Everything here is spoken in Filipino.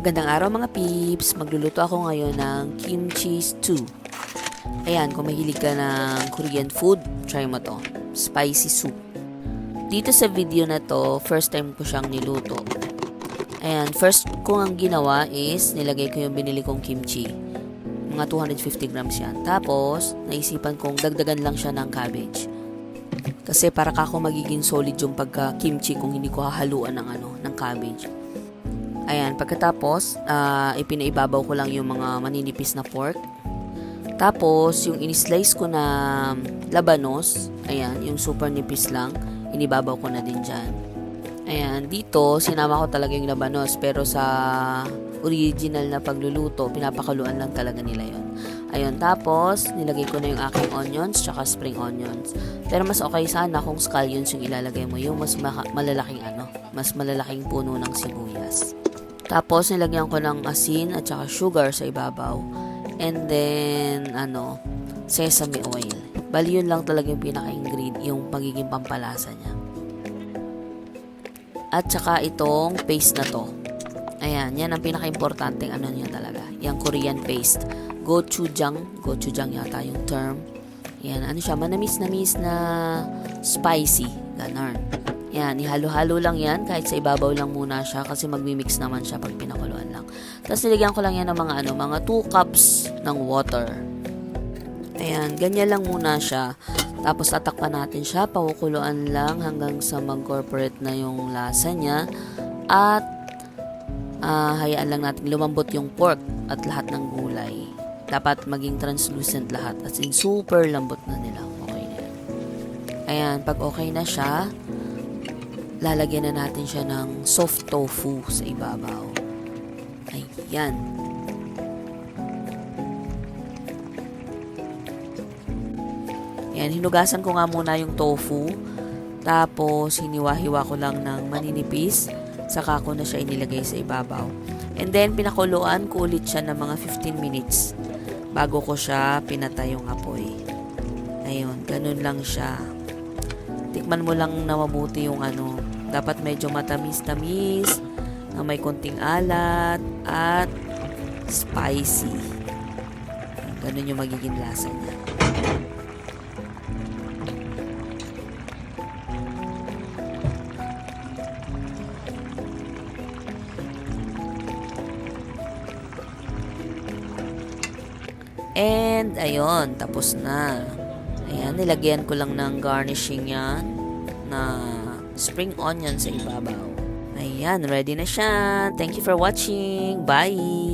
Magandang araw mga peeps! Magluluto ako ngayon ng kimchi stew. Ayan, kung mahilig ka ng Korean food, try mo to. Spicy soup. Dito sa video na to, first time ko siyang niluto. Ayan, first ko ang ginawa is nilagay ko yung binili kong kimchi. Mga 250 grams yan. Tapos, naisipan kong dagdagan lang siya ng cabbage. Kasi para ka ako magiging solid yung pagka-kimchi kung hindi ko hahaluan ng cabbage. Ayan, pagkatapos, ipinaibabaw ko lang yung mga maninipis na pork. Tapos, yung in-slice ko na labanos, ayan, yung super nipis lang, inibabaw ko na din dyan. Ayan, dito, sinama ko talaga yung labanos, pero sa original na pagluluto, pinapakaluan lang talaga nila yon. Ayun, tapos, nilagay ko na yung aking onions, tsaka spring onions. Pero mas okay sana kung scallions yung ilalagay mo, yung mas malalaking puno ng sibuyas. Tapos, nilagyan ko ng asin at saka sugar sa ibabaw. And then, sesame oil. Bali, yun lang talaga yung pinaka-ingredient, yung pagiging pampalasa niya. At saka itong paste na to. Ayan, yan ang pinaka-importanting niya talaga. Yung Korean paste. Gochujang yata yung term. Ayan, siya, manamis-namis na spicy. Ganon. Yan, ihalo-halo lang yan kahit sa ibabaw lang muna siya kasi magmi-mix naman siya pag pinakuluan lang. Tapos nilagyan ko lang yan ng mga 2 cups ng water. Ayan, ganyan lang muna siya. Tapos tatakpan natin siya, pakukuluan lang hanggang sa mag-incorporate na yung lasa niya. At hayaan lang natin lumambot yung pork at lahat ng gulay. Dapat maging translucent lahat. As in, super lambot na nila. Okay na yan. Ayan, pag okay na siya, lalagyan na natin siya ng soft tofu sa ibabaw. Ayan. Ayan, hinugasan ko nga muna yung tofu. Tapos, hiniwa-hiwa ko lang ng maninipis. Saka ko na siya inilagay sa ibabaw. And then, pinakuluan ko ulit siya ng mga 15 minutes bago ko siya pinatay yung apoy. Ayun, ganun lang siya. Tikman mo lang na mabuti yung dapat medyo matamis-tamis, na may konting alat, at spicy. Ganun yung magiging lasa niya. And, ayun, tapos na. Ayan, nilagyan ko lang ng garnishing yan na spring onion sa ibabaw. Ayan, ready na siya. Thank you for watching. Bye!